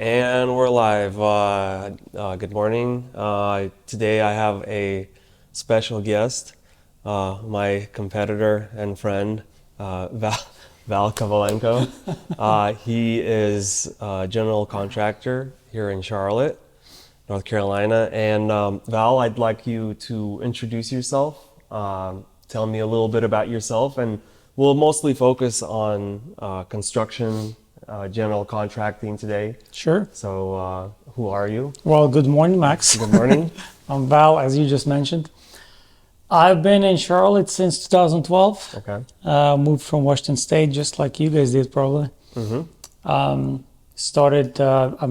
And we're live. Good morning. Today I have a special guest, my competitor and friend, Val Kovalenko. He is a general contractor here in Charlotte, North Carolina. And Val, I'd like you to introduce yourself, tell me a little bit about yourself, and we'll mostly focus on construction, general contracting today. Sure. So, who are you? Well, good morning, Max. Good morning. I'm Val, as you just mentioned. I've been in Charlotte since 2012. Okay. Moved from Washington State, just like you guys did, probably.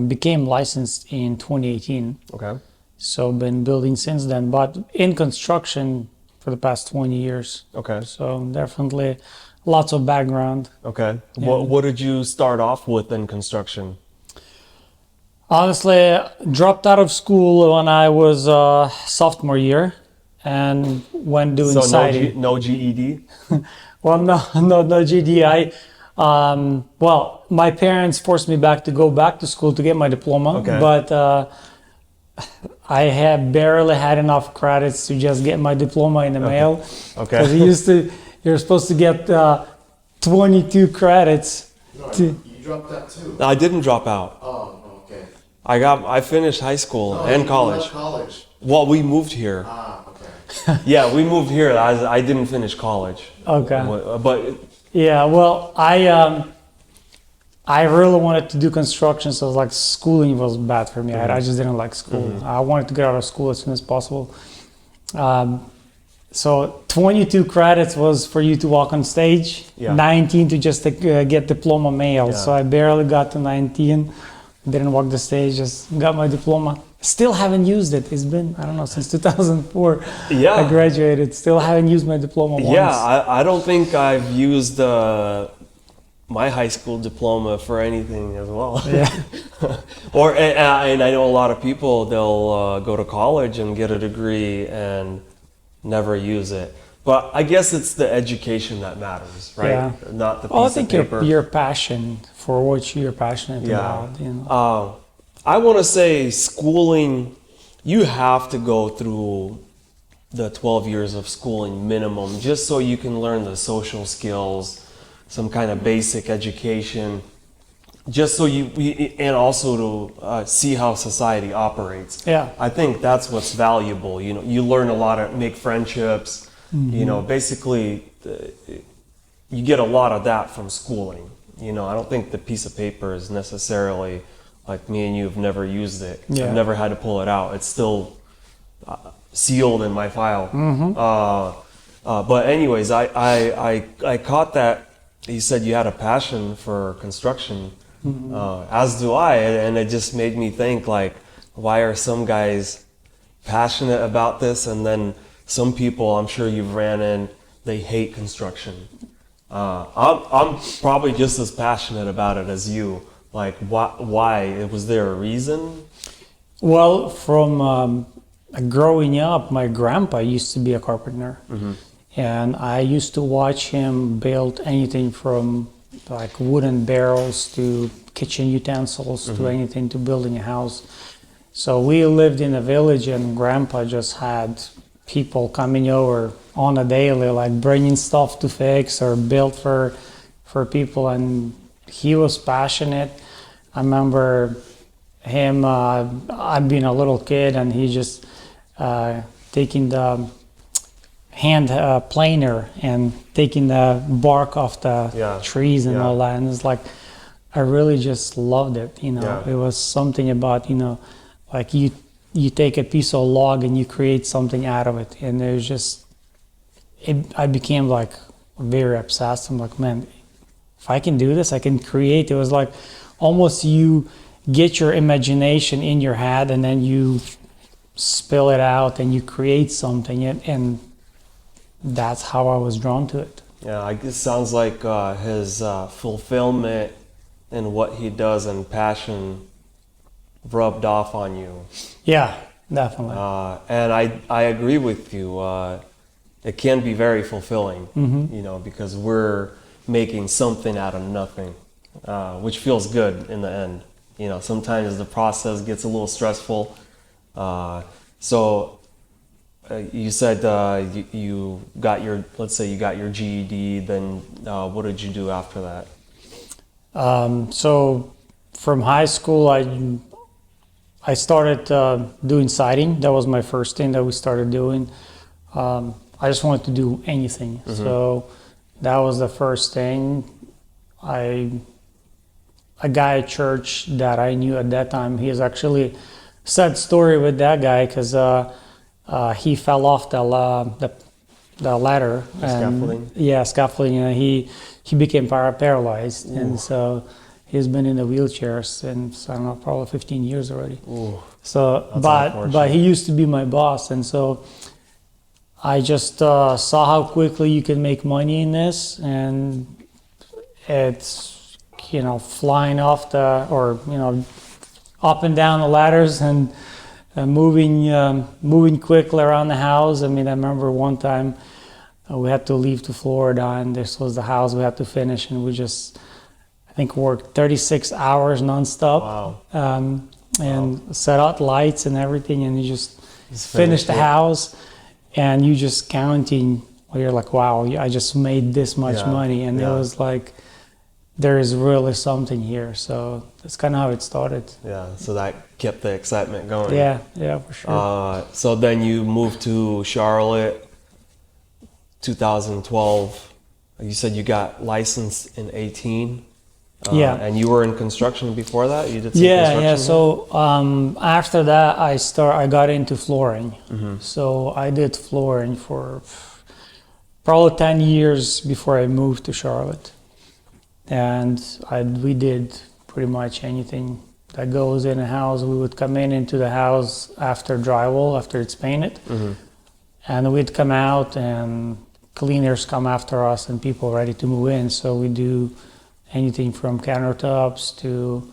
Became licensed in 2018. Okay. So been building since then, but in construction for the past 20 years. Okay. So definitely lots of background. Okay. Yeah. What did you start off with in construction? Honestly, dropped out of school when I was sophomore year, and when doing So siding. no GED? Well, no GD. Well, my parents forced me to go back to school to get my diploma, Okay. but I had barely had enough credits to just get my diploma in the mail. Okay. Because you're supposed to get 22 credits. You dropped that too. I didn't drop out. Oh, okay. I finished high school and You college. left college. Well, we moved here. Okay. Yeah, we moved here. I didn't finish college. Okay. But Yeah, well, I really wanted to do construction, so like schooling was bad for me. I just didn't like school. I wanted to get out of school as soon as possible. So 22 credits was for you to walk on stage, Yeah. 19 to just get diploma mail. Yeah. So I barely got to 19, didn't walk the stage, just got my diploma. Still haven't used it. It's been, I don't know, since 2004 Yeah. I graduated. Still haven't used my diploma once. yeah, I don't think I've used my high school diploma for anything as well. Yeah. And I know a lot of people, they'll go to college and get a degree and never use it. But I guess it's the education that matters, right? Yeah. Not the piece Well, I of think paper. your passion for what you're passionate Yeah. about. You know. I want to say schooling, you have to go through the 12 years of schooling minimum just so you can learn the social skills, some kind of basic education, just so and also to see how society operates. Yeah. I think that's what's valuable. You know, you learn a lot of make friendships. You know, basically, you get a lot of that from schooling. You know, I don't think the piece of paper is necessarily like me and you have never used it. Yeah. I've never had to pull it out. It's still sealed in my file. But anyways, I caught that you said you had a passion for construction, as do I, and it just made me think like, why are some guys passionate about this, and then some people I'm sure you've ran in, they hate construction. I'm probably just as passionate about it as you. Like, why? Was there a reason? Well, from growing up, my grandpa used to be a carpenter, and I used to watch him build anything from like wooden barrels to kitchen utensils to anything to building a house. So we lived in a village, and grandpa just had people coming over on a daily, like bringing stuff to fix or build for people, and he was passionate. I remember him, I'd been a little kid, and he just taking the hand planer and taking the bark off the trees and all that. And it's like, I really just loved it, you know. Yeah. It was something about, you know, like you take a piece of log and you create something out of it. And there's just, I became like very obsessed. I'm like, man, if I can do this, I can create. It was like almost you get your imagination in your head and then you spill it out and you create something. And that's how I was drawn to it. Yeah, I guess sounds like his fulfillment in what he does and passion rubbed off on you. Yeah, definitely. And I agree with you. It can be very fulfilling, you know, because we're making something out of nothing, which feels good in the end. sometimes the process gets a little stressful. So you said you got your, let's say you got your GED, then what did you do after that? So from high school, I started doing siding. That was my first thing that we started doing. I just wanted to do anything. So that was the first thing. A guy at church that I knew at that time, he is actually sad story with that guy because he fell off the ladder. The scaffolding? Yeah, scaffolding. And he became paralyzed. Ooh. And so he's been in a wheelchair since, I don't know, probably 15 years already. Ooh, so, but he used to be my boss. And so I just saw how quickly you can make money in this. And it's, flying off up and down the ladders and moving quickly around the house. I mean, I remember one time we had to leave to Florida, and this was the house we had to finish, and we just, I think, worked 36 hours nonstop. Wow. And set out lights and everything, and you just finish the house, and you just counting. Well, you're like, wow, I just made this much money, and it was like, there is really something here. So that's kind of how it started. Yeah, so that kept the excitement going. Yeah, for sure. So then you moved to Charlotte, 2012. You said you got licensed in 18. Yeah. And you were in construction before that? You did some construction? Yeah. So after that, I got into flooring. So I did flooring for probably 10 years before I moved to Charlotte. And we did pretty much anything that goes in a house. We would come into the house after drywall, after it's painted. And we'd come out and cleaners come after us and people ready to move in. So we do anything from countertops to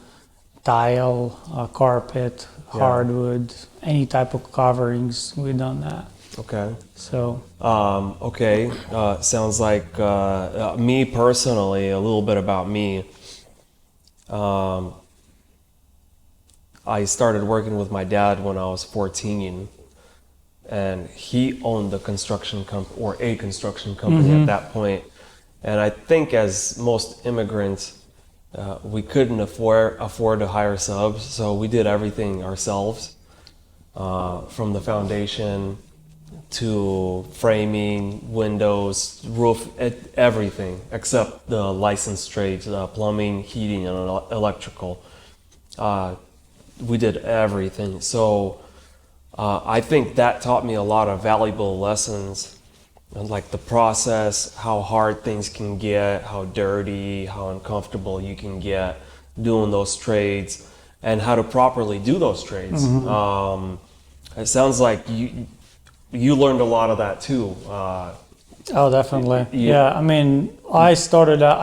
tile, carpet, hardwood, any type of coverings. We've done that. Okay. So. Okay. Sounds like me personally, a little bit about me. I started working with my dad when I was 14, and he owned a construction company at that point. And I think, as most immigrants, we couldn't afford to hire subs, so we did everything ourselves, from the foundation to framing, windows, roof, everything except the licensed trades, plumbing, heating, and electrical. We did everything. So I think that taught me a lot of valuable lessons, like the process, how hard things can get, how dirty, how uncomfortable you can get doing those trades, and how to properly do those trades. It sounds like you learned a lot of that too. Oh, definitely. Yeah, I mean, I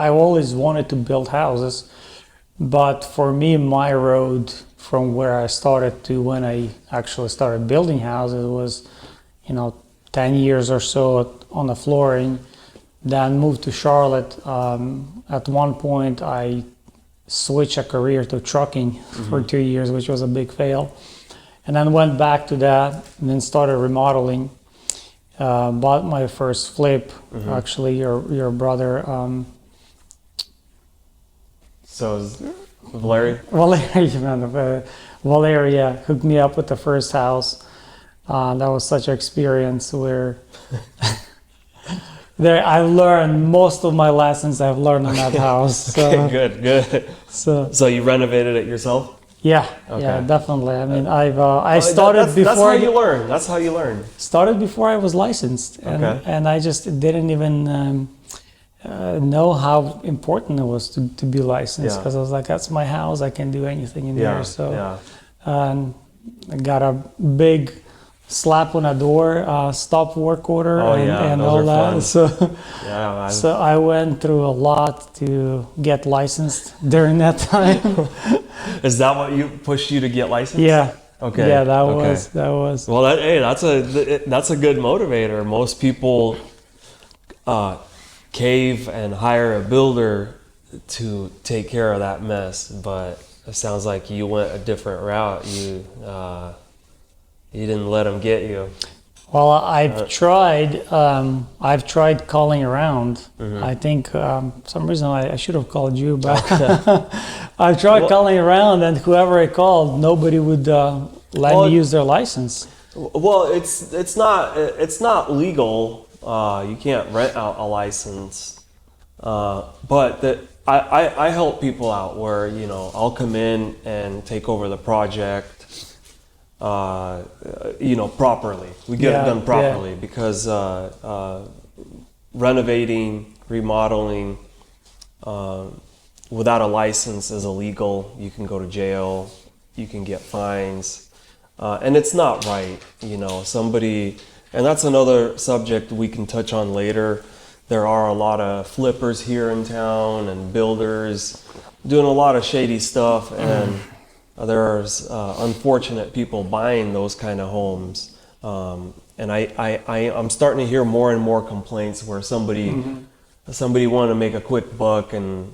always wanted to build houses, but for me, my road from where I started to when I actually started building houses was, 10 years or so on the flooring, then moved to Charlotte. At one point, I switched a career to trucking for 2 years, which was a big fail. And then went back to that and then started remodeling. Bought my first flip. Actually, your brother. So Valeria? Valeria hooked me up with the first house. That was such an experience where I learned most of my lessons I've learned in that house. So, Okay, good. So you renovated it yourself? Yeah, definitely. I mean, I started before. That's how you learn. That's how you learn. Started before I was licensed, and I just didn't even know how important it was to be licensed, because I was like, that's my house. I can do anything in there. So I got a big slap on a door, stop work order, and all that. Fun. So I went through a lot to get licensed during that time. Is that what pushed you to get licensed? Yeah. Okay. Yeah, that was. Well, that's a good motivator. Most people cave and hire a builder to take care of that mess, but It sounds like you went a different route. You didn't let them get you. Well, I've tried calling around. I think some reason I should have called you, but I've tried calling around, and whoever I called, nobody would let me use their license. Well, it's not legal. You can't rent out a license. But I help people out where, you know, I'll come in and take over the project, you know, properly. We get it done properly because renovating, remodeling without a license is illegal. You can go to jail. You can get fines. And it's not right, you know, and that's another subject we can touch on later. There are a lot of flippers here in town and builders doing a lot of shady stuff, and there's unfortunate people buying those kind of homes. And I'm starting to hear more and more complaints where somebody wanted to make a quick buck and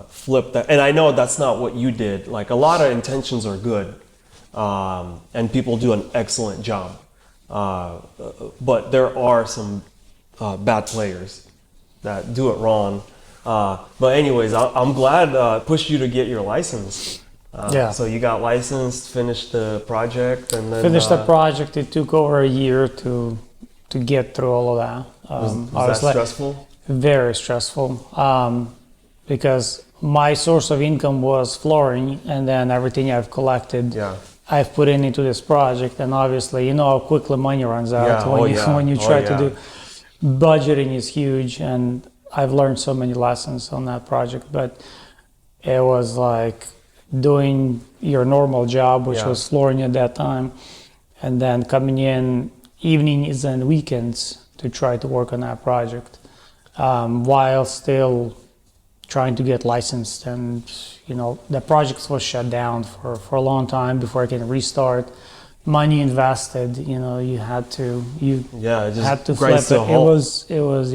flip that. And I know that's not what you did. Like, a lot of intentions are good, and people do an excellent job. But there are some bad players that do it wrong. But anyways, I'm glad pushed you to get your license. So you got licensed, finished the project, and then Finished the project. It took over a year to get through all of that. was that stressful? Very stressful, because my source of income was flooring, and then everything I've collected, I've put into this project. And obviously, you know how quickly money runs out when you try to do. Budgeting is huge, and I've learned so many lessons on that project. But it was like doing your normal job, which was flooring at that time, and then coming in evenings and weekends to try to work on that project, while still trying to get licensed. And you know, the project was shut down for a long time before I can restart. Money invested, you know, you had to flip it. It was.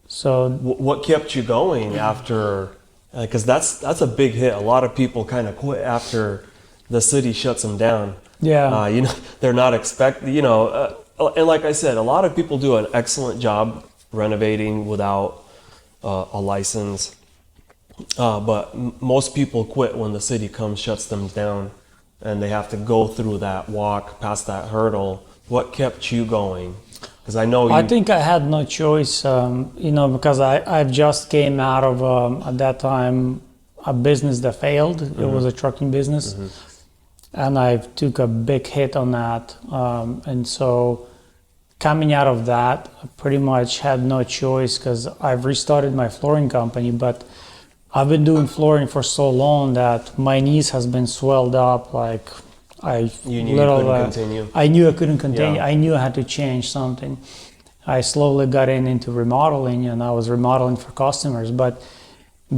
So what kept you going after? Because that's a big hit. A lot of people kind of quit after the city shuts them down. You know, they're not expecting. You know, and like I said, a lot of people do an excellent job renovating without a license. But most people quit when the city shuts them down, and they have to go through that walk, past that hurdle. What kept you going? Because I think I had no choice, you know, because I've just came out of, at that time, a business that failed. It was a trucking business. And I took a big hit on that. And so coming out of that, I pretty much had no choice, because I've restarted my flooring company, but I've been doing flooring for so long that my knees has been swelled up. Like I knew you couldn't continue. I knew I couldn't continue. I knew I had to change something. I slowly got into remodeling, and I was remodeling for customers. But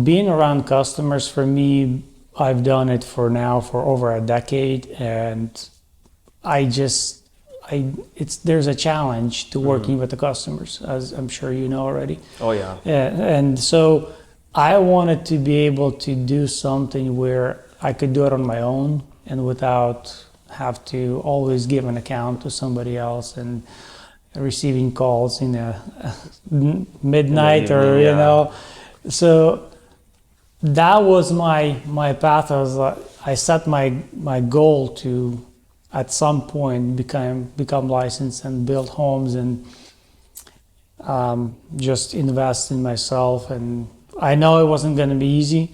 being around customers, for me, I've done it for over a decade, and there's a challenge to working with the customers, as I'm sure you know already. Oh yeah. And so I wanted to be able to do something where I could do it on my own and without have to always give an account to somebody else and receiving calls in midnight or you know. So that was my path. I set my goal to at some point become licensed and build homes and just invest in myself. And I know it wasn't going to be easy,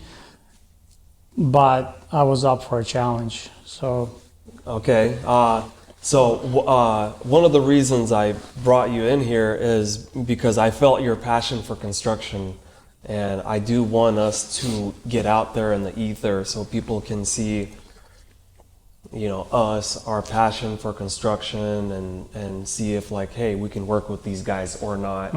but I was up for a challenge. So okay. So one of the reasons I brought you in here is because I felt your passion for construction, and I do want us to get out there in the ether so people can see, you know, our passion for construction, and see if, like, hey, we can work with these guys or not.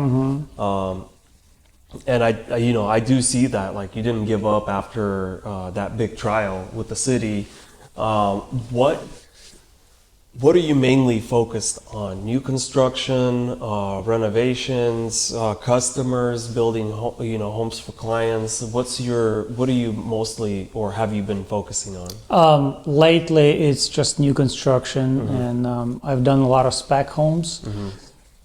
And I do see that, like, you didn't give up after that big trial with the city. what are you mainly focused on? New construction, renovations, customers, building homes for clients? What are you mostly, or have you been focusing on? Lately, it's just new construction, and I've done a lot of spec homes.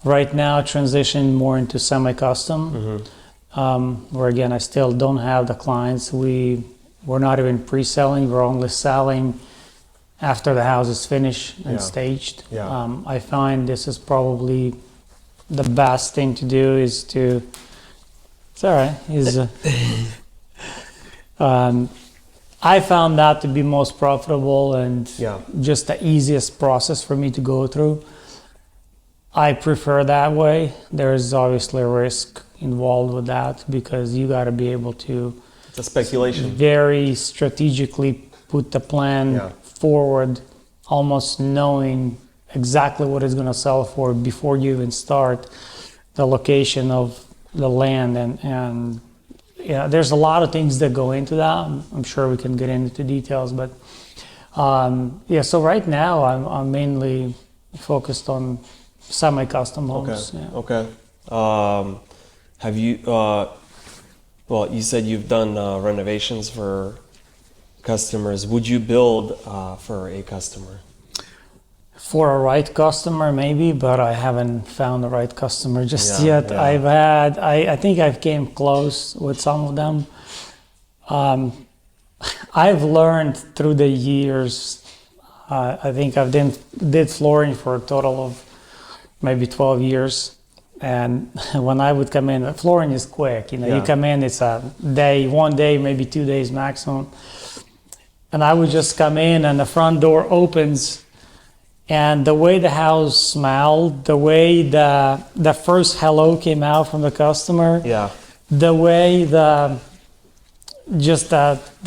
Right now, transition more into semi-custom, where again, I still don't have the clients. We're not even pre-selling. We're only selling after the house is finished and staged. Yeah. I find this is probably the best thing to do is to. It's all right. I found that to be most profitable and just the easiest process for me to go through. I prefer that way. There's obviously a risk involved with that because you got to be able to. It's a speculation. Very strategically put the plan forward, almost knowing exactly what it's going to sell for before you even start, the location of the land, and there's a lot of things that go into that. I'm sure we can get into details, but so right now I'm mainly focused on semi-custom homes. Okay. Have you well, you said you've done renovations for customers. Would you build for a customer? For a right customer, maybe, but I haven't found the right customer just yet. Yeah. I think I've came close with some of them. I've learned through the years. I think I've did flooring for a total of maybe 12 years. And when I would come in, flooring is quick. You come in, it's a day, 1 day, maybe 2 days maximum. And I would just come in and the front door opens, and the way the house smelled, the way the first hello came out from the customer, the way the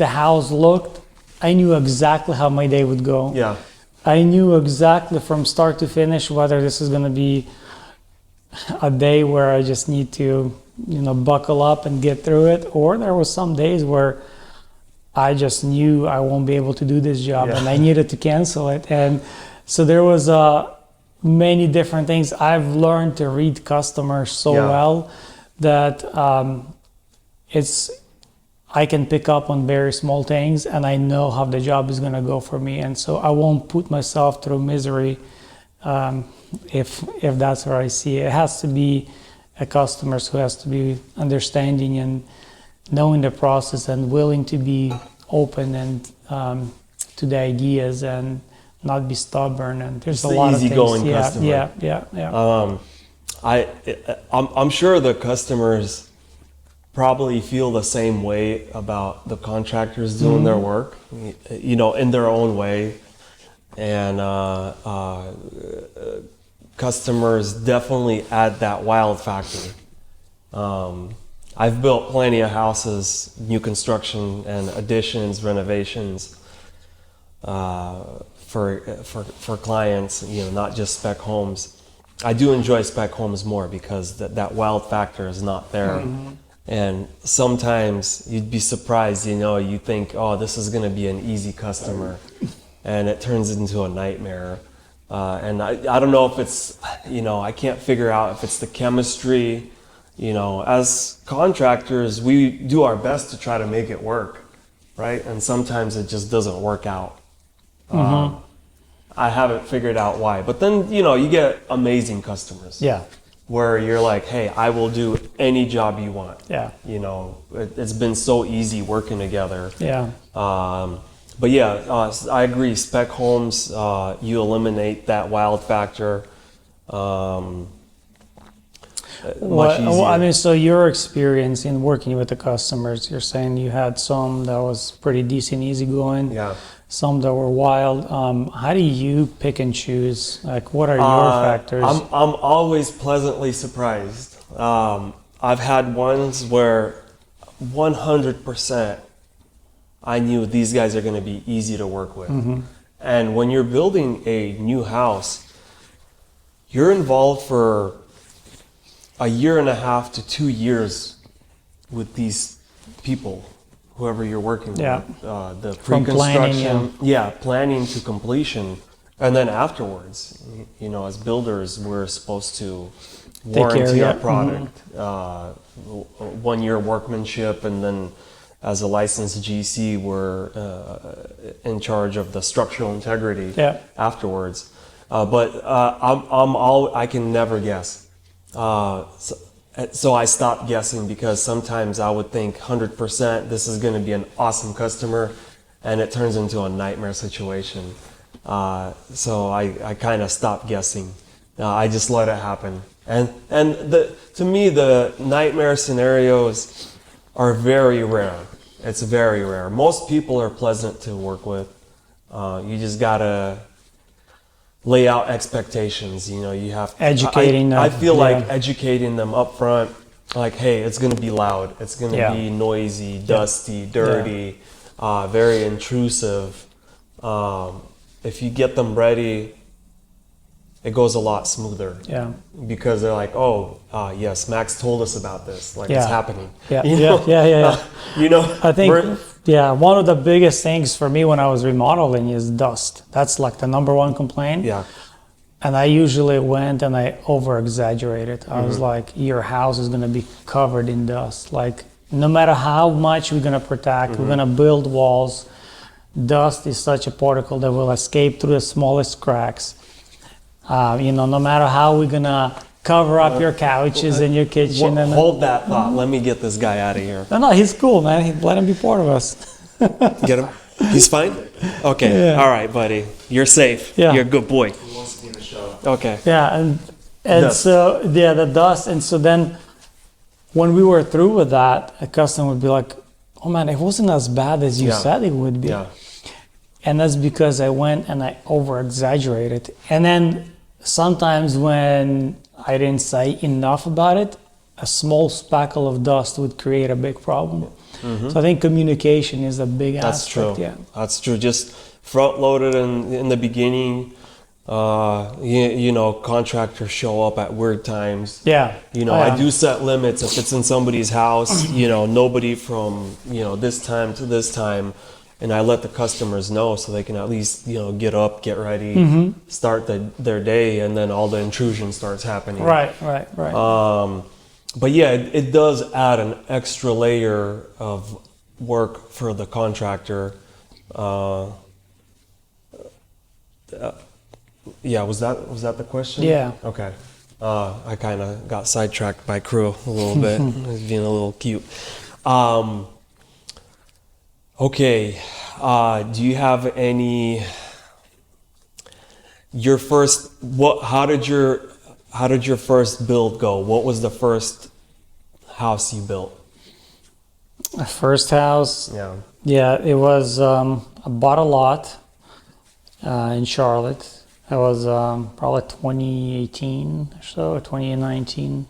house looked, I knew exactly how my day would go. Yeah. I knew exactly from start to finish whether this is going to be a day where I just need to, buckle up and get through it, or there was some days where I just knew I won't be able to do this job and I needed to cancel it. And so there was many different things. I've learned to read customers so well that I can pick up on very small things and I know how the job is going to go for me. And so I won't put myself through misery if that's where I see it. It has to be a customer who has to be understanding and knowing the process and willing to be open and to the ideas and not be stubborn. And there's a lot of things. Easygoing customer. Yeah. I'm sure the customers probably feel the same way about the contractors doing their work, in their own way. And customers definitely add that wild factor. I've built plenty of houses, new construction and additions, renovations for clients, not just spec homes. I do enjoy spec homes more because that wild factor is not there. And sometimes you'd be surprised, you think, oh, this is going to be an easy customer, and it turns into a nightmare. And I don't know if it's, I can't figure out if it's the chemistry. As contractors, we do our best to try to make it work, right? And sometimes it just doesn't work out. I haven't figured out why. But then, you get amazing customers. Yeah. Where you're like, hey, I will do any job you want. Yeah. It's been so easy working together. Yeah. But I agree. Spec homes, you eliminate that wild factor. Much easier. So your experience in working with the customers, you're saying you had some that was pretty decent, easygoing. Yeah. Some that were wild. How do you pick and choose? Like, what are your factors? I'm always pleasantly surprised. I've had ones where 100% I knew these guys are going to be easy to work with. And when you're building a new house, you're involved for a year and a half to 2 years with these people, whoever you're working with. The From pre-construction, planning, planning to completion. And then afterwards, you know, as builders, we're supposed to Take care, warranty yeah. our product, 1 year workmanship, and then as a licensed GC, we're in charge of the structural integrity Yeah. afterwards. I can never guess. So I stopped guessing because sometimes I would think 100% this is going to be an awesome customer, and it turns into a nightmare situation. So I kind of stopped guessing. I just let it happen. To me, the nightmare scenarios are very rare. It's very rare. Most people are pleasant to work with. You just gotta lay out expectations. You know, you have Educating them, I feel like yeah. educating them up front, like, hey, it's gonna be loud. It's gonna Yeah. be noisy, dusty, dirty, very intrusive. If you get them ready, it goes a lot smoother. Yeah. Because they're like, oh, yes, Max told us about this. Like, Yeah. it's happening. Yeah, You yeah, know? yeah. You know, I think, we're- yeah, one of the biggest things for me when I was remodeling is dust. That's like the number one complaint. yeah, And I usually went and I over exaggerated. I was like, your house is going to be covered in dust. Like, no matter how much we're going to protect, we're going to build walls, dust is such a particle that will escape through the smallest cracks. You know, no matter how we're going to cover up your couches in your kitchen. And hold that thought. Let me get this guy out of here. no, he's cool, man. Let him be part of us. Get him? He's fine? Okay. Yeah. All right, buddy. You're safe. Yeah. You're a good boy. He wants to be in the show. Okay. Yeah, and Dust. so yeah, the dust, and so then when we were through with that, a customer would be like, "Oh man, it wasn't as bad as you Yeah. said it would be," Yeah. and that's because I went and I over exaggerated. And then sometimes when I didn't say enough about it, a small speckle of dust would create a big problem. So I think communication is a big That's aspect. true. Yeah. That's true. Just front loaded in the beginning. You know, contractors show up at weird times. Yeah. You know, Oh, yeah. I do set limits. If it's in somebody's house, you know, nobody from, you know, this time to this time. And I let the customers know so they can at least, you know, get up, get ready, start their day, and then all the intrusion starts happening. Right. But yeah, it does add an extra layer of work for the contractor. Yeah, was that the question? Yeah. Okay. I kind of got sidetracked by crew a little bit. I was being a little cute. Okay. Do you have any? Your first. How did your first build go? What was the first house you built? My first house. Yeah. Yeah, it was. I bought a lot in Charlotte. It was probably 2018 or so, 2019.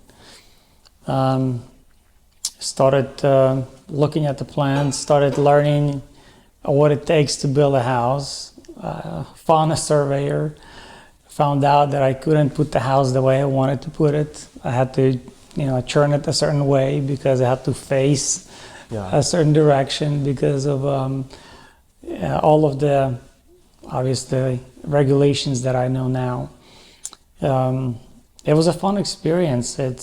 Started looking at the plans, started learning what it takes to build a house. Found a surveyor, found out that I couldn't put the house the way I wanted to put it. I had to, you know, turn it a certain way because I had to face Yeah. a certain direction because of all of the obviously regulations that I know now. It was a fun experience. It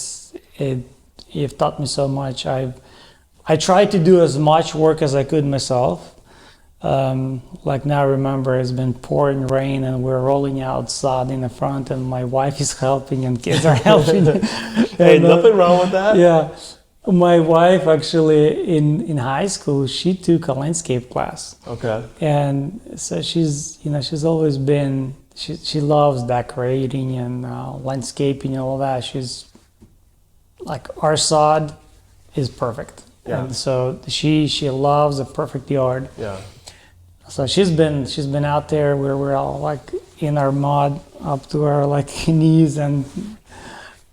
taught me so much. I tried to do as much work as I could myself. Like now, I remember it's been pouring rain and we're rolling outside in the front, and my wife is helping and kids are helping. Hey, And, nothing wrong with that. Yeah, my wife actually in high school she took a landscape class, Okay. and so she's always been she loves decorating and landscaping and all that. She's like, our sod is perfect, Yeah. and so she loves a perfect yard. Yeah. So she's been out there where we're all like in our mud up to our like knees, and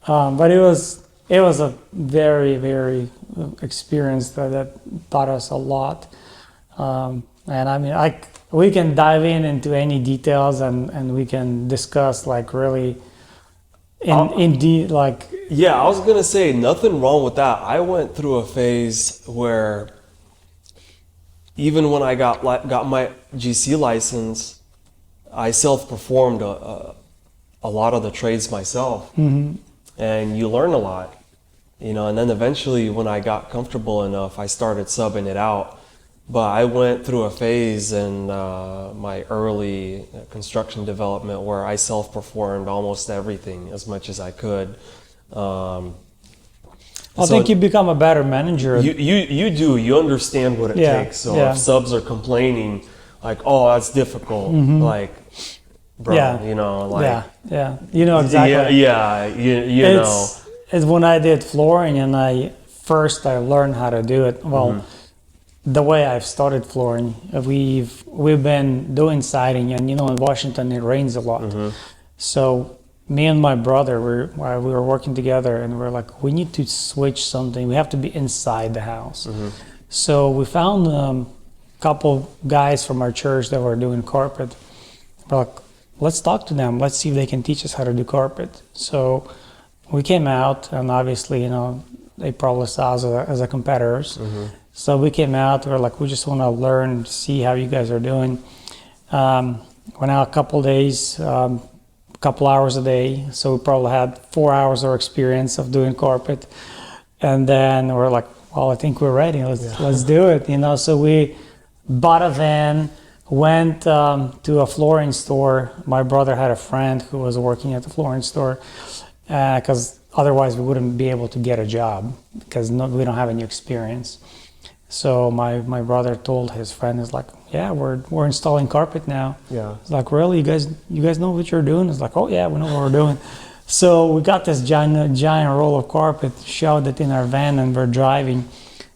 but it was a very experience that taught us a lot. And I mean, we can dive into any details and we can discuss like really like. Yeah, I was gonna say nothing wrong with that. I went through a phase where even when I got my GC license, I self-performed a lot of the trades myself, and you learn a lot, you know. And then eventually, when I got comfortable enough, I started subbing it out. But I went through a phase in my early construction development where I self-performed almost everything as much as I could. I think you become a better manager. You do. You understand what it takes. So if subs are complaining, like, oh, that's difficult, like, bro, you know, like, you know exactly. You know. It's when I did flooring and I learned how to do it. Well, the way I've started flooring, we've been doing siding, and you know, in Washington it rains a lot. So me and my brother, we were working together, and we're like, we need to switch something. We have to be inside the house. So we found a couple guys from our church that were doing carpet. We're like, let's talk to them. Let's see if they can teach us how to do carpet. So we came out, and obviously, you know, they probably saw us as a competitors. So we came out, we're like, we just want to learn, see how you guys are doing. Went out a couple days, couple hours a day. So we probably had 4 hours of experience of doing carpet. And then we're like, well, I think we're ready. Let's do it, you know. So we bought a van, went to a flooring store. My brother had a friend who was working at the flooring store, because otherwise we wouldn't be able to get a job because we don't have any experience. So my brother told his friend, is like, yeah, we're installing carpet now. It's like, really, you guys know what you're doing? It's like, oh yeah, we know what we're doing. So we got this giant roll of carpet, shoved it in our van, and we're driving,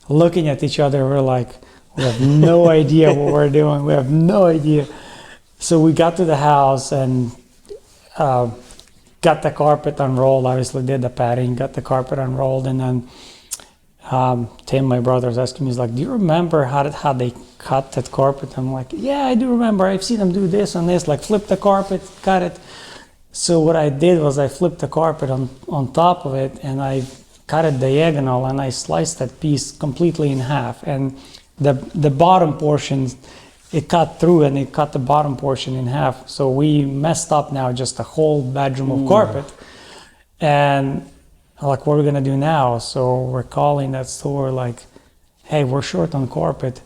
looking at each other. We're like, we have no idea what we're doing. We have no idea. So we got to the house and got the carpet unrolled. Obviously did the padding, got the carpet unrolled, and then Tim, my brother, was asking me, he's like, do you remember how they cut that carpet? I'm like, yeah, I do remember. I've seen them do this and this, like flip the carpet, cut it. So what I did was I flipped the carpet on top of it, and I cut it diagonal, and I sliced that piece completely in half. And the bottom portion, it cut through, and it cut the bottom portion in half. So we messed up now just a whole bedroom of carpet. And like, what are we gonna do now? So we're calling that store, like, hey, we're short on carpet.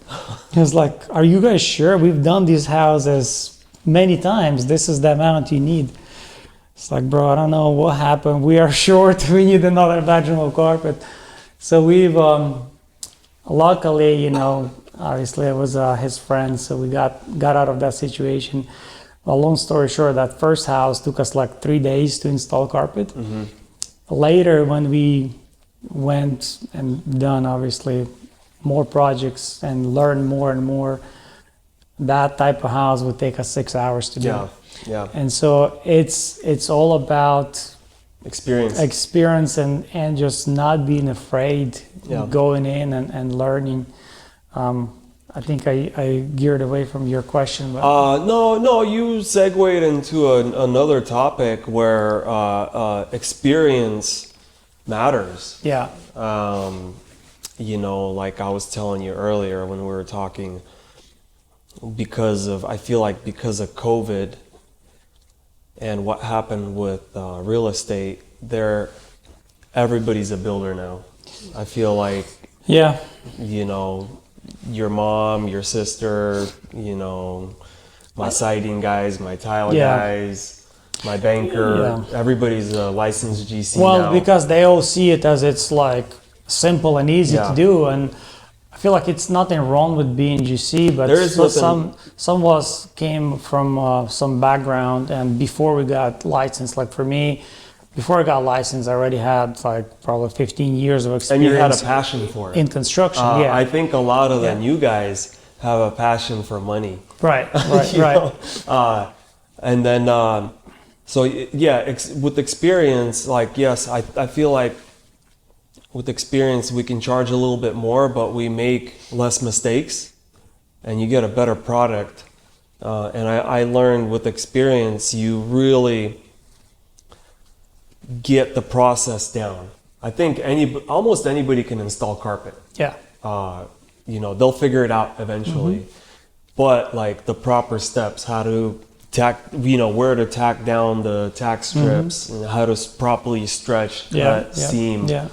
It's like, are you guys sure? We've done these houses many times. This is the amount you need. It's like, bro, I don't know what happened. We are short. We need another bedroom of carpet. So we've, luckily, you know, obviously it was his friend, so we got out of that situation. Well, long story short, that first house took us like 3 days to install carpet. Later, when we went and done, obviously, more projects and learned more and more, that type of house would take us 6 hours to do. And so it's all about experience and just not being afraid, going in and learning. I think I geared away from your question. But no, you segued into another topic where experience matters. You know, like I was telling you earlier when we were talking, I feel like because of COVID and what happened with real estate, everybody's a builder now. I feel like, you know, your mom, your sister, you know, my siding guys, my tile guys, my banker, everybody's a licensed GC now. Because they all see it as it's like simple and easy to do, and I feel like it's nothing wrong with being GC, but some of us came from some background, and before we got licensed, like for me, before I got licensed, I already had like probably 15 years of experience. And you had a passion for it. In construction, I think a lot of the new guys have a passion for money. Right. And then, with experience, like, yes, I feel like with experience, we can charge a little bit more, but we make less mistakes and you get a better product. And I learned with experience, you really get the process down. I think almost anybody can install carpet. You know, they'll figure it out eventually. But like the proper steps, how to where to tack down the tack strips and how to properly stretch that seam. Yeah.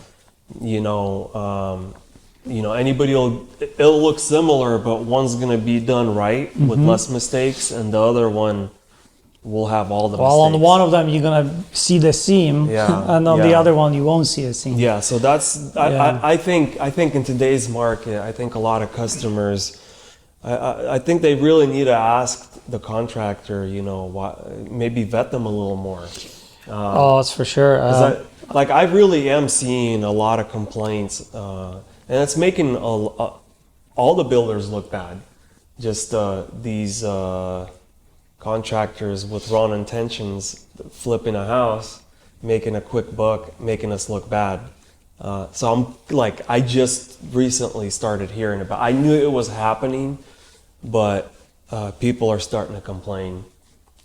Anybody it'll look similar, but one's gonna be done right with less mistakes, and the other one will have all the Well, mistakes. on one of them you're gonna see the seam, Yeah, and on the yeah. other one you won't see a seam. Yeah, so that's Yeah. I think in today's market, I think a lot of customers, I think they really need to ask the contractor, maybe vet them a little more. Oh, that's for sure. 'Cause I really am seeing a lot of complaints, and it's making all the builders look bad. Just these contractors with wrong intentions, flipping a house, making a quick buck, making us look bad. So I just recently started hearing about. I knew it was happening, but people are starting to complain.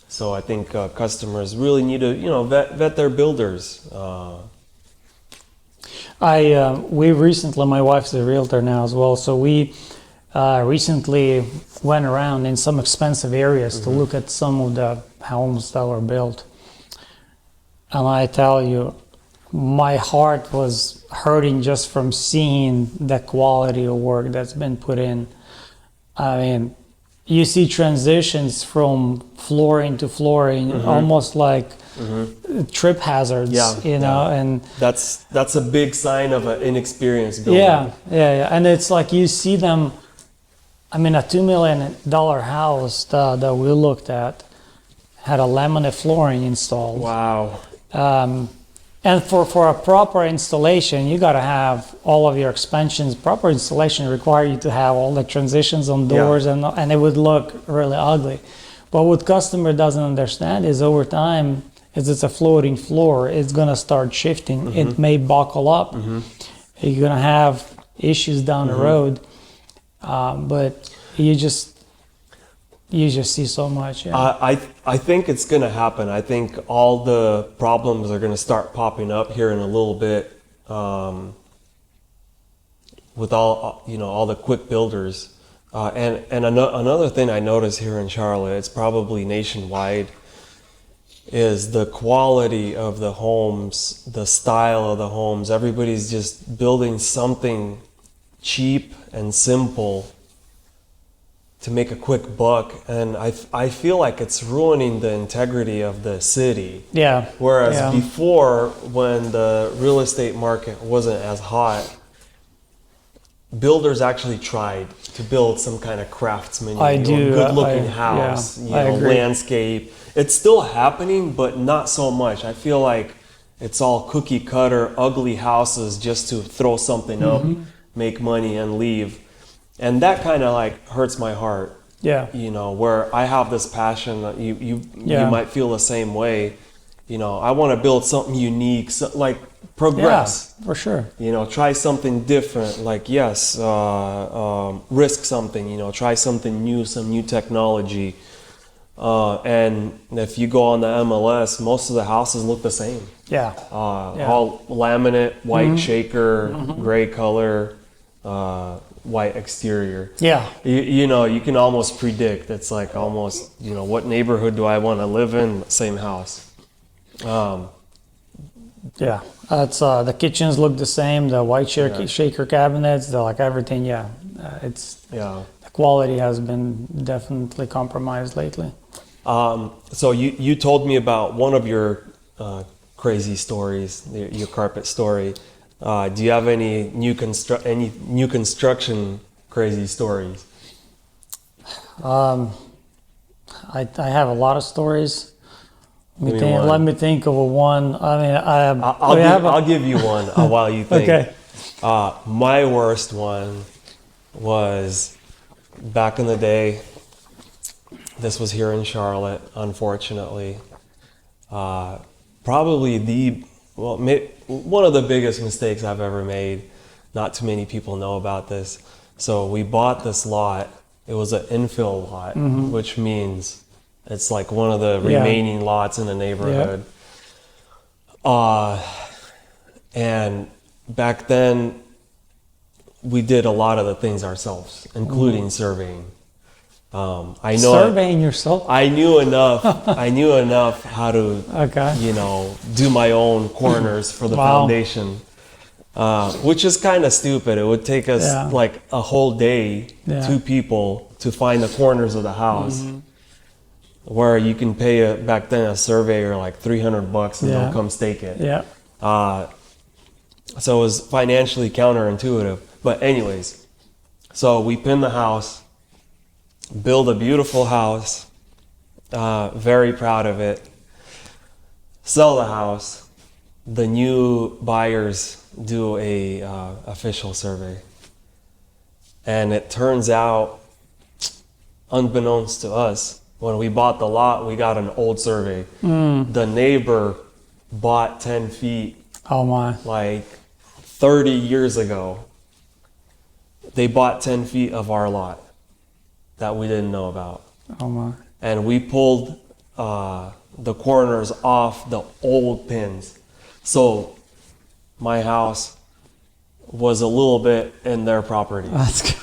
So I think customers really need to, vet their builders. We recently, my wife's a realtor now as well, so we recently went around in some expensive areas to look at some of the homes that were built. And I tell you, my heart was hurting just from seeing the quality of work that's been put in. I mean, you see transitions from flooring to flooring, almost like trip hazards, and that's a big sign of an inexperienced builder. yeah, and it's like you see them. I mean, a $2 million house that we looked at had a laminate flooring installed. Wow. And for a proper installation, you got to have all of your expansions. Proper installation require you to have all the transitions on doors, and it would look really ugly. But what customer doesn't understand is over time, as it's a floating floor, it's gonna start shifting. It may buckle up. You're gonna have issues down the road, but you just see so much. Yeah. I think it's going to happen. I think all the problems are going to start popping up here in a little bit, with all the quick builders. And another thing I notice here in Charlotte, it's probably nationwide, is the quality of the homes, the style of the homes. Everybody's just building something cheap and simple to make a quick buck, and I feel like it's ruining the integrity of the city. Yeah. Whereas before, when the real estate market wasn't as hot, builders actually tried to build some kind of craftsmanship, good-looking house, landscape. It's still happening, but not so much. I feel like it's all cookie cutter, ugly houses just to throw something up, make money, and leave. And that kind of hurts my heart. Yeah. Where I have this passion, you might feel the same way. I want to build something unique, progress. Yeah, for sure. Try something different. Risk something. Try something new, some new technology. And if you go on the MLS, most of the houses look the same. Yeah. All laminate, white shaker, gray color. White exterior. Yeah. You can almost predict. It's almost, what neighborhood do I want to live in? Same house. Yeah. It's the kitchens look the same. The white shaker cabinets. Everything. Yeah. The quality has been definitely compromised lately. So you told me about one of your crazy stories, your carpet story. Do you have any new construction crazy stories? I have a lot let me think of one. I mean, I'll give you one while you think. Okay. My worst one was back in the day. This was here in Charlotte, unfortunately. Probably one of the biggest mistakes I've ever made. Not too many people know about this. So we bought this lot. It was an infill lot, which means it's one of the remaining lots in the neighborhood. And back then, we did a lot of the things ourselves, including surveying. I know Surveying yourself. I knew enough. I knew enough how to, Okay. do my own corners for the Wow. foundation, which is kind of stupid. It would take us Yeah. like a whole day, Yeah. 2 people, to find the corners of the house. Where you can pay back then a surveyor like $300 and Yeah. they'll come stake it. Yeah. So it was financially counterintuitive. But anyways, so we pin the house, build a beautiful house, very proud of it, sell the house. The new buyers do a official survey. And it turns out, unbeknownst to us, when we bought the lot, we got an old survey. The neighbor bought 10 feet Oh my. like 30 years ago. They bought 10 feet of our lot that we didn't know about. Oh my. And we pulled the corners off the old pins. So my house was a little bit in their property. That's good.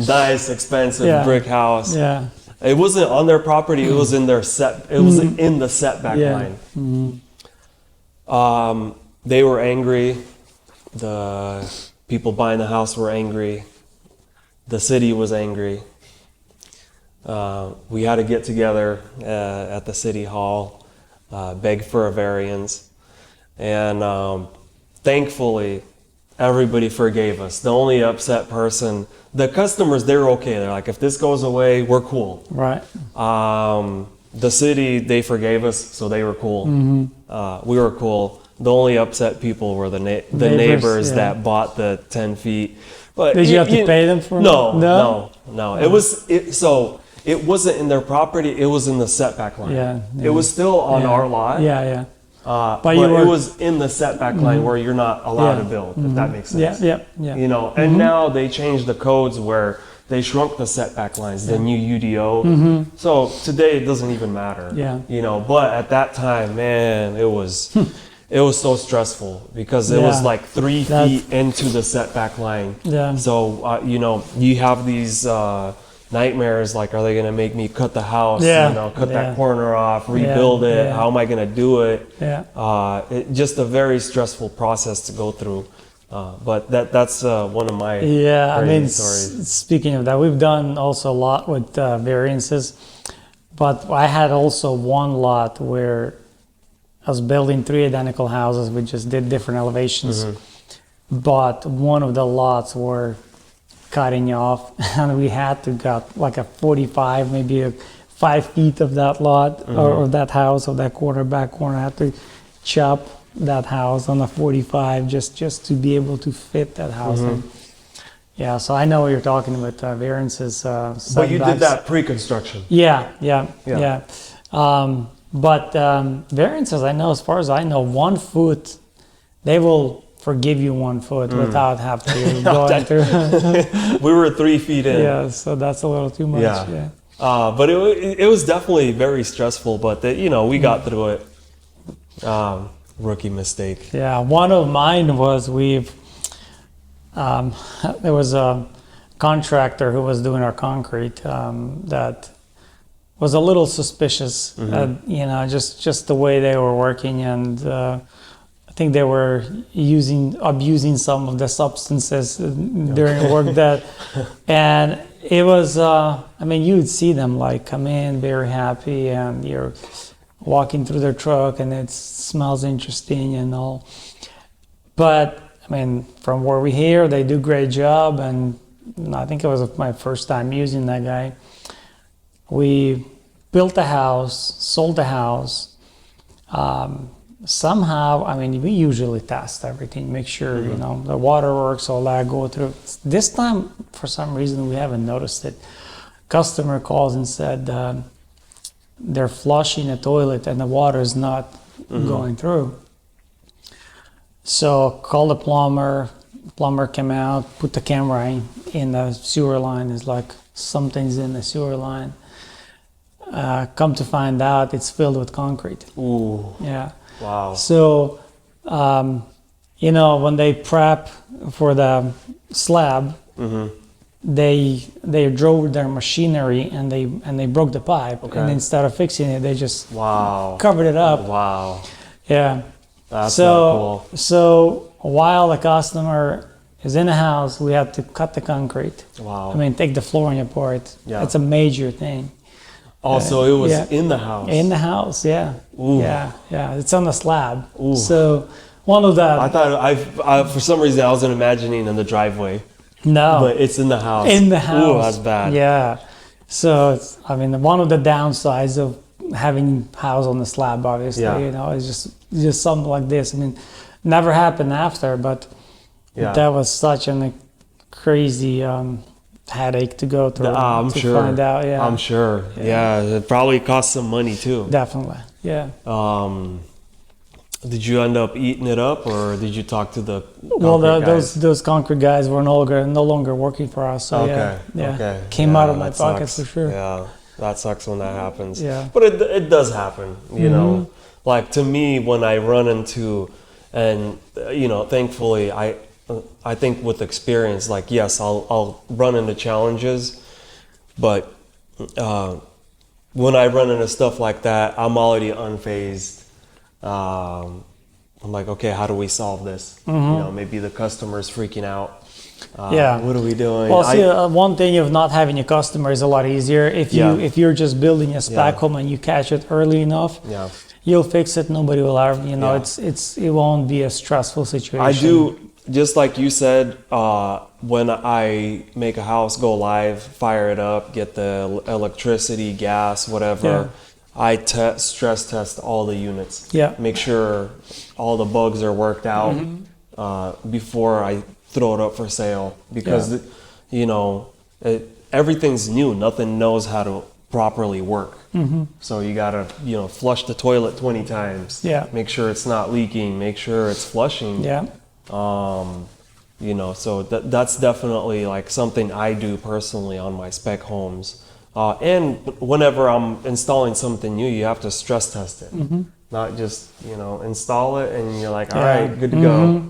Nice, expensive Yeah. brick house. Yeah. It wasn't on their property. It was in their It was in the setback Yeah. line. They were angry. The people buying the house were angry. The city was angry. We had to get together at the city hall, beg for a variance, and thankfully, everybody forgave us. The only upset person, the customers, they were okay. They're like, if this goes away, we're cool. Right. The city, they forgave us, so they were cool. We were cool. The only upset people were the neighbors yeah. that bought the 10 feet. But Did you have to pay them for No, it? no. It wasn't in their property. It was in the setback line. Yeah, yeah. It was still on Yeah. our lot. Yeah, yeah. But you were- it was in the setback line where you're not allowed Yeah. to build, if that makes sense. Yeah, yeah, yeah. And now they changed the codes where they shrunk the setback lines, the new UDO. So today it doesn't even matter. Yeah. But at that time, man, it was so stressful because it was Yeah. like 3 That's- feet into the setback line. Yeah. So, you have these nightmares like, are they going to make me cut the house, Yeah. cut Yeah. that corner off, rebuild it? Yeah. How am I going to do it? Yeah. Just a very stressful process to go through. But that's one of my Yeah, I crazy mean, stories. speaking of that, we've done also a lot with variances, but I had also one lot where I was building 3 identical houses. We just did different elevations, but one of the lots were cutting off, and we had to got like a 45, maybe 5 feet of that lot or that house or that back corner. I had to chop that house on a 45 just to be able to fit that house in. Yeah, so I know what you're talking about, variances. But you did setbacks. that pre-construction. Yeah. Yeah. But variances, I know, as far as I know, 1 foot, they will forgive you 1 foot without having to go through. We were 3 feet in. Yeah, so that's a little too much. Yeah. Yeah. But it was definitely very stressful, but we got through it. Rookie mistake. Yeah, one of mine was there was a contractor who was doing our concrete that was a little suspicious, just the way they were working, and I think they were abusing some of the substances during work and it was, you would see them like come in very happy, and you're walking through their truck and it smells interesting and all. But from what we hear, they do a great job, and I think it was my first time using that guy. We built a house, sold the house. Somehow, we usually test everything, make sure, the water works, all that, go through. This time, for some reason, we haven't noticed it. Customer calls and said they're flushing a toilet and the water is not going through. So called the plumber came out, put the camera in the sewer line. It's like something's in the sewer line. Come to find out, it's filled with concrete. Ooh. Yeah. Wow. So, when they prep for the slab, they drove their machinery and they broke the pipe, Okay. and instead of fixing it, they just Wow. covered it up. Wow. Yeah. That's so not cool. so while the customer is in the house, we have to cut the concrete. Wow. I mean, take the flooring apart. Yeah. It's a major thing. Also, it was yeah. in the house. In the house, yeah. Ooh. Yeah. It's on the slab. Ooh. So one of the I thought I for some reason I wasn't imagining in the driveway, no. but it's in the house. In the house. Ooh, that's bad. Yeah. So it's, I mean, one of the downsides of having house on the slab, obviously, Yeah. you know, is just something like this. I mean, never happened after, but Yeah. that was such a crazy headache to go through. I'm to sure. find out. Yeah. I'm sure. Yeah. It probably cost some money too. Definitely. Yeah. Did you end up eating it up, or did you talk to the Well, concrete guys? those concrete guys were no longer working for us. So Okay. yeah. Okay. Came Yeah, out of my that pocket sucks. for sure. Yeah, that sucks when that happens. Yeah. But it does happen. You know, like to me when I run into, and you know, thankfully I think with experience, like yes, I'll run into challenges, but when I run into stuff like that, I'm already unfazed. I'm like, okay, how do we solve this? You know, maybe the customer's freaking out. Yeah. What are we doing? Well, see, one thing of not having a customer is a lot easier. If you're just building a spec home and you catch it early enough, Yeah. you'll fix it. Nobody will ever, you know, Yeah. it won't be a stressful situation. I do, just like you said, when I make a house go live, fire it up, get the electricity, gas, whatever, I stress test all the units. Yeah. Make sure all the bugs are worked out before I throw it up for sale, because you know everything's new. Nothing knows how to properly work. So you gotta flush the toilet 20 times. Yeah. Make sure it's not leaking. Make sure it's flushing. Yeah. So that's definitely like something I do personally on my spec homes. And whenever I'm installing something new, you have to stress test it, not just install it and you're like, all right, good to go.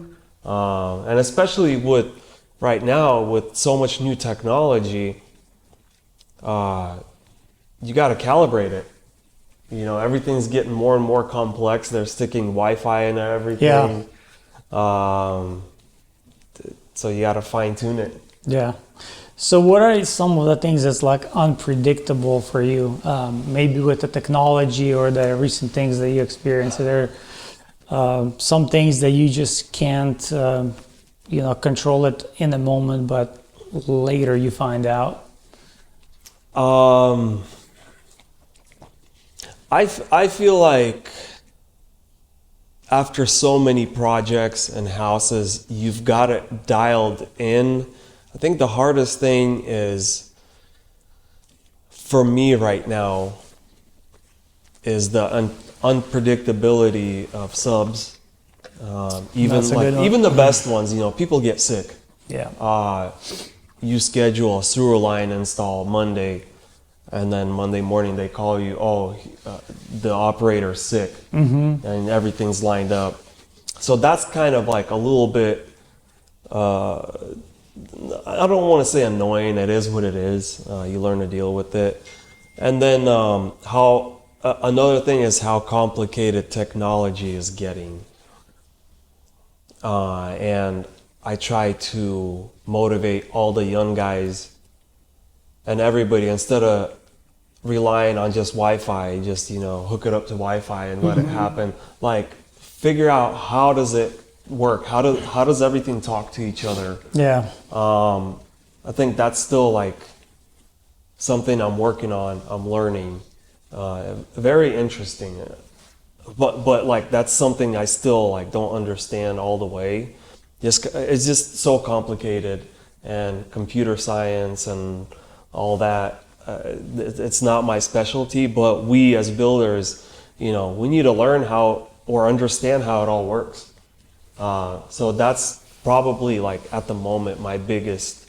And especially with right now with so much new technology, you got to calibrate it. Everything's getting more and more complex. They're sticking Wi-Fi in everything. So you got to fine tune it. Yeah. So what are some of the things that's like unpredictable for you? Maybe with the technology or the recent things that you experienced. Are there some things that you just can't, control it in the moment, but later you find out? I feel like after so many projects and houses, you've got it dialed in. I think the hardest thing is, for me right now, is the unpredictability of subs. Even the best ones, people get sick. Yeah. You schedule a sewer line install Monday, and then Monday morning they call you, the operator's sick, and everything's lined up. So that's kind of like a little bit, I don't want to say annoying. It is what it is. You learn to deal with it. And then another thing is how complicated technology is getting. And I try to motivate all the young guys and everybody, instead of relying on just Wi-Fi, just hook it up to Wi-Fi and let it happen. Like, figure out how does it work? How does everything talk to each other? Yeah. I think that's still like something I'm working on. I'm learning. Very interesting. But like that's something I still like don't understand all the way. It's just so complicated, and computer science and all that. It's not my specialty, but we as builders, we need to learn how or understand how it all works. So that's probably like at the moment my biggest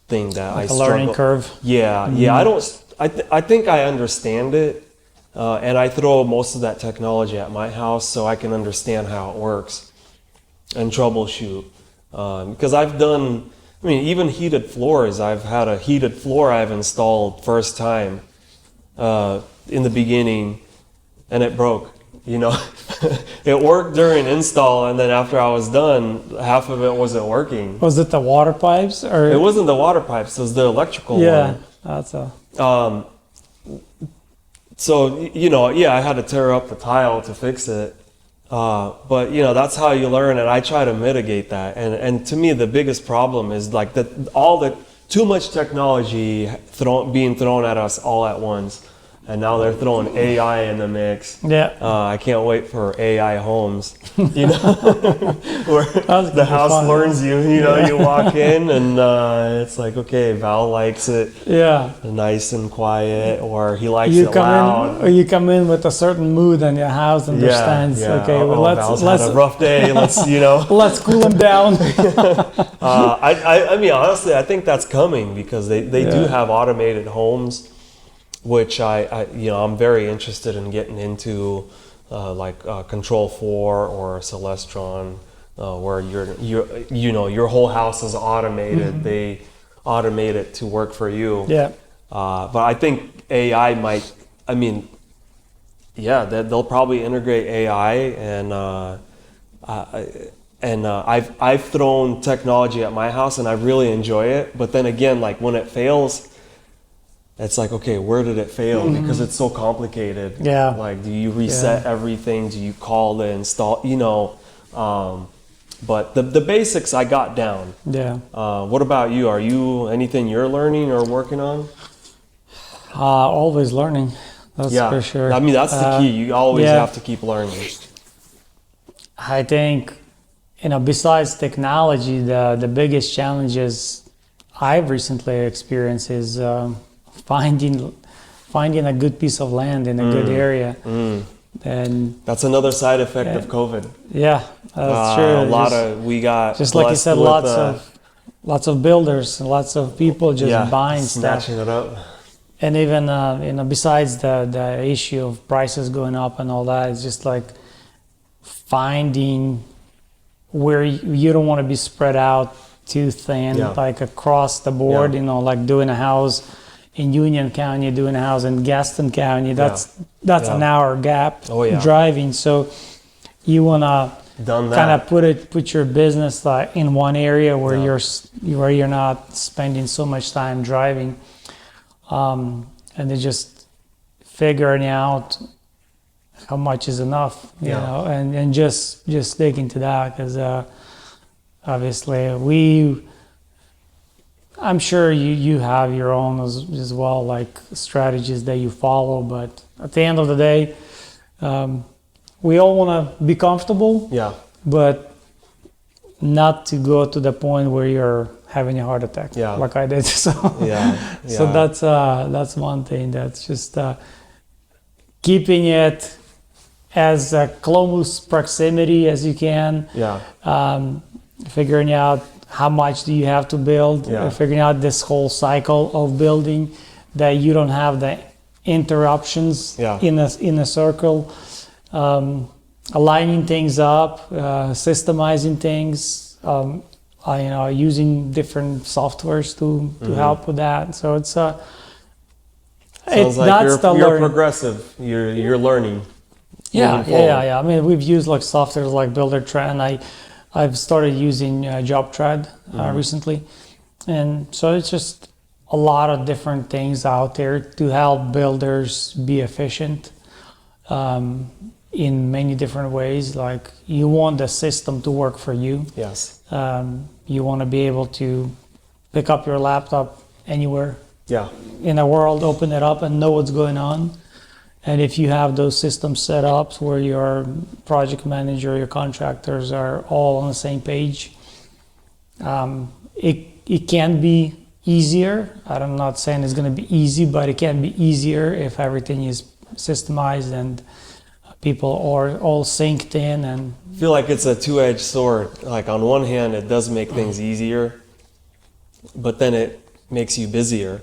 thing that I A struggle. learning curve. Yeah. I think I understand it, and I throw most of that technology at my house so I can understand how it works and troubleshoot. Because I've done I mean, even heated floors. I've had a heated floor I've installed first time in the beginning, and it broke. You know, it worked during install, and then after I was done, half of it wasn't working. Was it the water pipes or? It wasn't the water pipes; it was the electrical Yeah, one. that's a. So yeah, I had to tear up the tile to fix it. But that's how you learn, and I try to mitigate that. And to me, the biggest problem is like too much technology being thrown at us all at once, and now they're throwing AI in the mix. Yeah. I can't wait for AI homes. Where the house fun. learns you. You walk in and it's like, okay, Val likes it Yeah. nice and quiet, or he likes You it come loud. in, or you come in with a certain mood, and your house understands. Yeah. Okay, well, Val's let's had a rough day. Let's let's cool him down. I mean, honestly, I think that's coming because they do have automated homes, which I'm very interested in getting into, like Control 4 or Celestron, where your whole house is automated. Mm-hmm. They automate it to work for you. Yeah. But I think AI might. I mean, yeah, they'll probably integrate AI, and I've thrown technology at my house, and I really enjoy it. But then again, like when it fails, it's like, okay, where did it fail? Because it's so complicated. Yeah. Like, do you reset everything? Do you call the install? But the basics I got down. Yeah. What about you? Are you anything you're learning or working on? Always learning. That's for sure. I mean, that's the key. You always have to keep learning. I think, besides technology, the biggest challenges I've recently experienced is finding a good piece of land in a good area. And that's another side effect of COVID. Yeah, that's true. We got just like you said, lots of builders and lots of people just buying stuff. Snatching it up. And even besides the issue of prices going up and all that, it's just like finding where you don't want to be spread out too thin, like across the board. Like doing a house in Union County, doing a house in Gaston County. That's an hour gap driving. So you want to kind of put your business like in one area where you're not spending so much time driving. And then just figuring out how much is enough, you know, and just dig into that, because obviously I'm sure you have your own as well, like strategies that you follow, but at the end of the day, we all want to be comfortable, but not to go to the point where you're having a heart attack, like I did. So, so that's one thing. That's just keeping it as close proximity as you can. Figuring out how much do you have to build. Figuring out this whole cycle of building, that you don't have the interruptions in a circle. Aligning things up, systemizing things. Using different softwares to help with that. So it's sounds like you're progressive. You're learning. Yeah. I mean, we've used like softwares like BuilderTrend. I've started using JobTread recently, and so it's just a lot of different things out there to help builders be efficient. In many different ways. Like, you want the system to work for you. Yes. You want to be able to pick up your laptop anywhere in the world, open it up and know what's going on. And if you have those systems set up where your project manager, your contractors are all on the same page, it can be easier. I'm not saying it's going to be easy, but it can be easier if everything is systemized and people are all synced in. And I feel like it's a two-edged sword. Like, on one hand, it does make things easier, but then it makes you busier.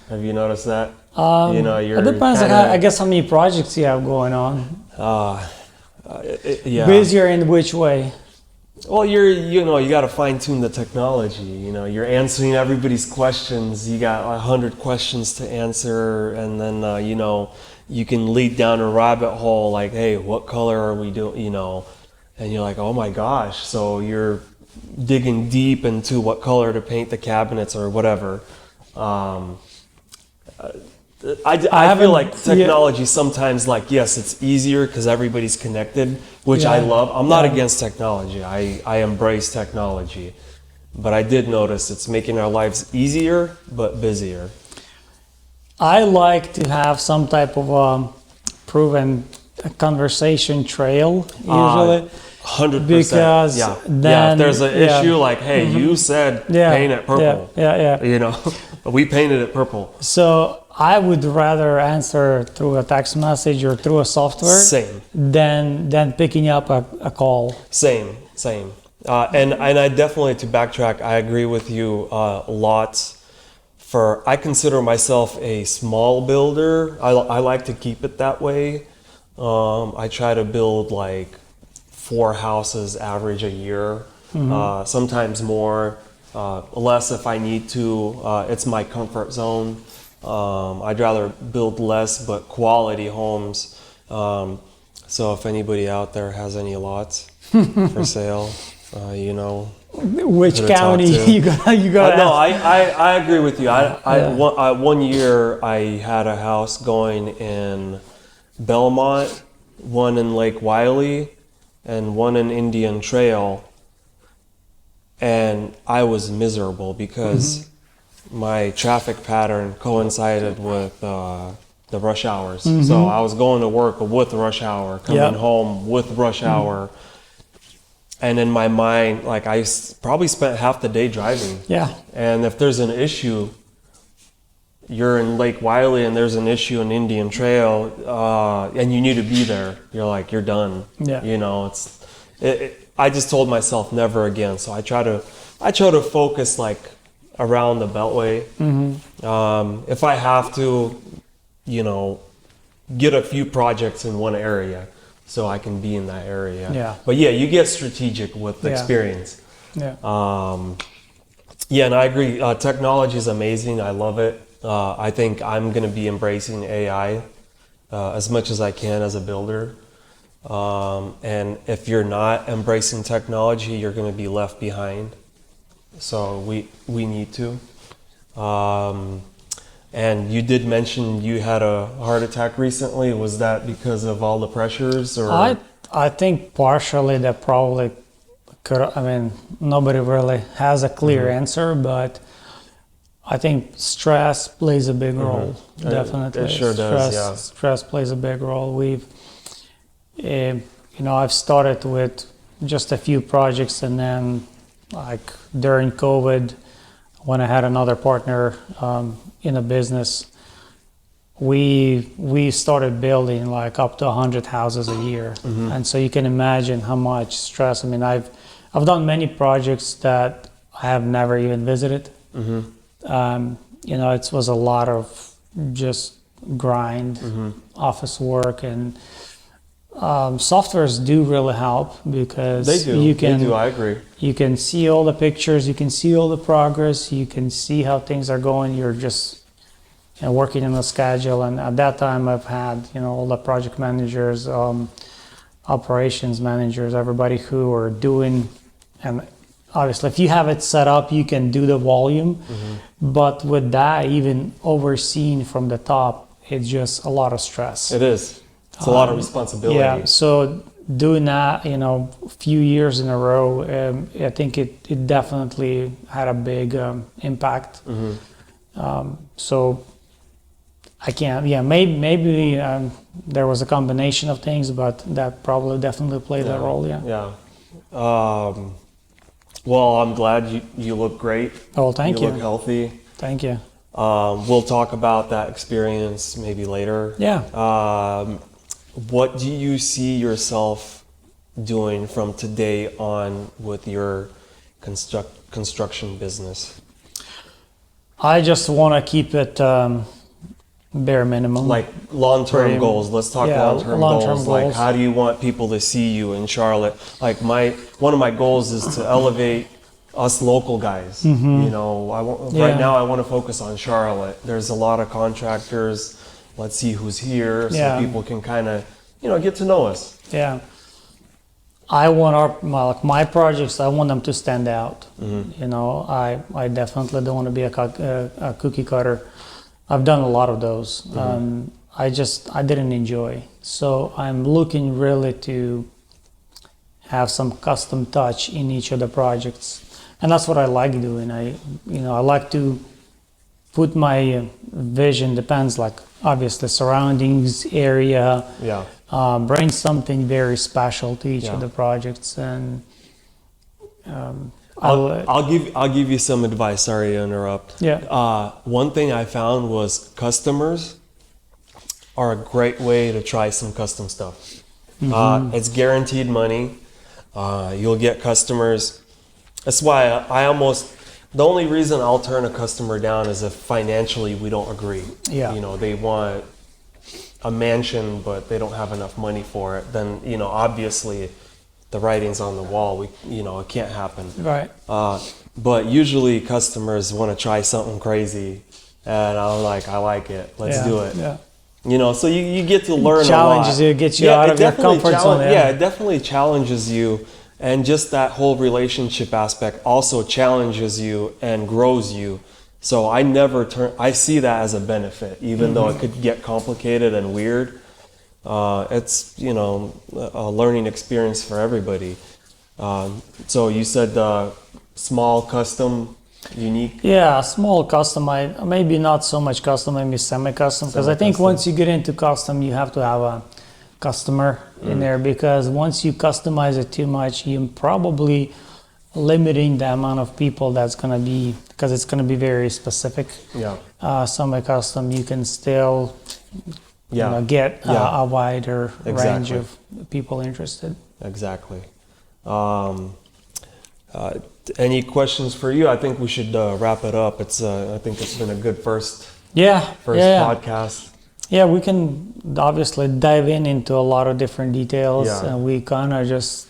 Have you noticed that? It depends on I guess how many projects you have going on. Busier in which way? Well, you got to fine tune the technology. You're answering everybody's questions. You got 100 questions to answer, and then you can lead down a rabbit hole like, hey, what color are we doing? And you're like, oh my gosh. So you're digging deep into what color to paint the cabinets or whatever. I feel like technology sometimes, like, yes, it's easier because everybody's connected, which I love. I'm not against technology. I embrace technology. But I did notice it's making our lives easier, but busier. I like to have some type of proven conversation trail, usually. 100%. Because if there's an issue, like, hey, you said paint it purple. We painted it purple. So I would rather answer through a text message or through a software Same. than picking up a call. Same. And I definitely, to backtrack, I agree with you lots. I consider myself a small builder. I like to keep it that way. I try to build like 4 houses average a year, sometimes more, less if I need to. It's my comfort zone. I'd rather build less but quality homes. So if anybody out there has any lots for sale, Which county you got? No, I agree with you. One year I had a house going in Belmont, one in Lake Wylie, and one in Indian Trail, and I was miserable because my traffic pattern coincided with the rush hours. So I was going to work with rush hour, coming home with rush hour. And in my mind, like, I probably spent half the day driving. Yeah. And if there's an issue, you're in Lake Wylie and there's an issue in Indian Trail, and you need to be there, you're done. Yeah. I just told myself never again. So I try to focus like around the Beltway. If I have to, get a few projects in one area so I can be in that area. Yeah. But you get strategic with the experience. Yeah. And I agree. Technology is amazing. I love it. I think I'm going to be embracing AI as much as I can as a builder. And if you're not embracing technology, you're going to be left behind. So we need to. And you did mention you had a heart attack recently. Was that because of all the pressures, or? I think partially that probably could. I mean, nobody really has a clear answer, but I think stress plays a big role. Definitely, it sure does. Yeah. Stress plays a big role. I've started with just a few projects, and then like during COVID, when I had another partner in a business, we started building like up to 100 houses a year, and so you can imagine how much stress. I mean, I've done many projects that I have never even visited. It was a lot of just grind, office work, and softwares do really help because they do. I agree. You can see all the pictures, you can see all the progress, you can see how things are going. You're just working in a schedule, and at that time I've had all the project managers, operations managers, everybody who are doing, and obviously if you have it set up you can do the volume, but with that, even overseen from the top, it's just a lot of stress. It is. It's a lot of responsibility. Yeah, so doing that, a few years in a row, I think it definitely had a big impact. So I can't, maybe there was a combination of things, but that probably definitely played a role, Well, I'm glad you look great. Oh, thank you. You look healthy. Thank you. We'll talk about that experience maybe later. Yeah. What do you see yourself doing from today on with your construction business? I just want to keep it bare minimum. Like long-term Pretty- goals. Let's talk yeah, long-term long-term goals. Like goals. how do you want people to see you in Charlotte? Like one of my goals is to elevate us local guys. You know, right Yeah. now I want to focus on Charlotte. There's a lot of contractors. Let's see who's here so Yeah. people can kind of, get to know us. Yeah. I want my projects. I want them to stand out. You know, I definitely don't want to be a cookie cutter. I've done a lot of those. I didn't enjoy. So I'm looking really to have some custom touch in each of the projects, and that's what I like doing. I like to put my vision. Depends, like obviously surroundings, area. Yeah. Bring something very special to each Yeah. of the projects, and I'll give you some advice. Sorry to interrupt. Yeah. One thing I found was customers are a great way to try some custom stuff. It's guaranteed money. You'll get customers. That's why the only reason I'll turn a customer down is if financially we don't agree. Yeah. They want a mansion, but they don't have enough money for it. Then, obviously the writing's on the wall. It can't happen. Right. But usually customers want to try something crazy, and I'm like, I like it. Let's Yeah, do it. yeah. So you get to learn Challenges a lot. you, gets you out it of your definitely comfort zone. Yeah, it definitely challenges you, and just that whole relationship aspect also challenges you and grows you. So I see that as a benefit, even though it could get complicated and weird. It's a learning experience for everybody. So you said small, custom, unique. Yeah, small custom. Maybe not so much custom, maybe semi-custom. Because I think Semi-custom. once you get into custom, you have to have a customer in there. Because once you customize it too much, you're probably limiting the amount of people that's going to be, because it's going to be very specific. Yeah. Semi-custom, you can still get Yeah. a wider range Exactly. of people interested. Exactly. Any questions for you? I think we should wrap it up. I think it's been a good first Yeah. podcast. Yeah, we can obviously dive into a lot of different details, Yeah. and we kind of just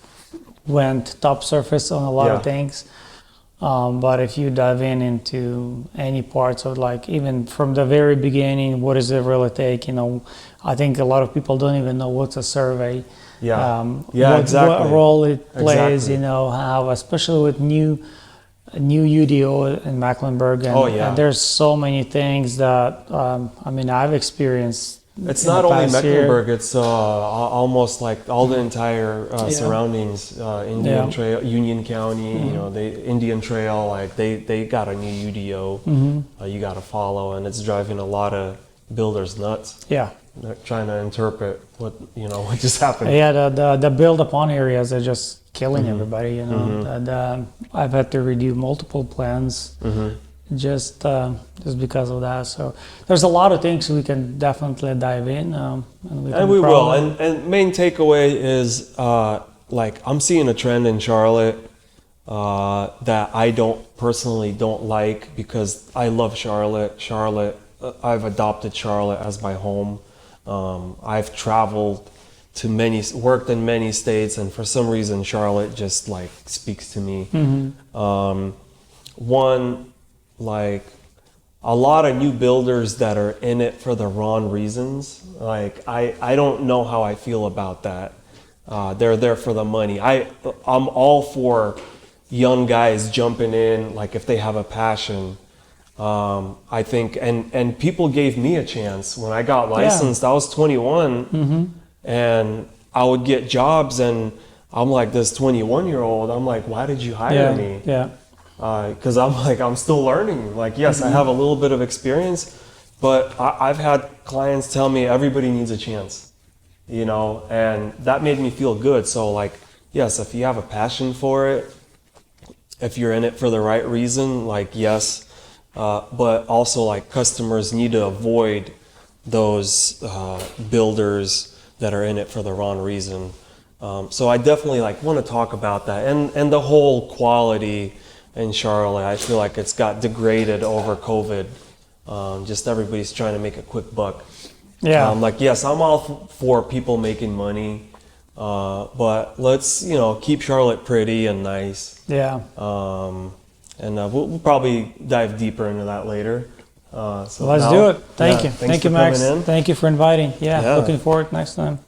went top surface on a lot Yeah. of things. But if you dive into any parts of, like, even from the very beginning, what does it really take? I think a lot of people don't even know what's a survey. Yeah. What role it plays. Exactly. How, especially with new UDO in Mecklenburg, and, Oh, yeah. and there's so many things that I've experienced. It's in the not only past year. Mecklenburg, it's almost like all the entire surroundings, Indian Yeah. Trail, Union County, the Indian Trail, like they got a new UDO you got to follow, and it's driving a lot of builders nuts. Yeah. They're trying to interpret what just happened. Yeah, the build upon areas are just killing Mm-hmm. everybody, And I've had to redo multiple plans just because of that. So there's a lot of things we can definitely dive in, and We will. And main takeaway is like I'm seeing a trend in Charlotte that I don't like, because I love Charlotte. I've adopted Charlotte as my home. I've traveled to worked in many states, and for some reason Charlotte just like speaks to me. One, like a lot of new builders that are in it for the wrong reasons. Like I don't know how I feel about that. They're there for the money. I'm all for young guys jumping in, like if they have a passion. I think, and people gave me a chance when I got licensed. I was 21, and I would get jobs, and I'm like, this 21-year-old. I'm like, why did you hire me? Yeah. Because I'm still learning. Like, yes, I have a little bit of experience, but I've had clients tell me everybody needs a chance, and that made me feel good. So, like, yes, if you have a passion for it, if you're in it for the right reason, like, yes. But also, like, customers need to avoid those builders that are in it for the wrong reason. So I definitely want to talk about that, and the whole quality in Charlotte. I feel like it's got degraded over COVID. Just everybody's trying to make a quick buck. Yeah. Like, yes, I'm all for people making money, but let's, keep Charlotte pretty and nice. Yeah. And we'll probably dive deeper into that later. So Let's now- do it. Thank yeah, you. thanks Thank you, for Max. coming in. Thank you for inviting. Yeah. Yeah. Looking forward next time.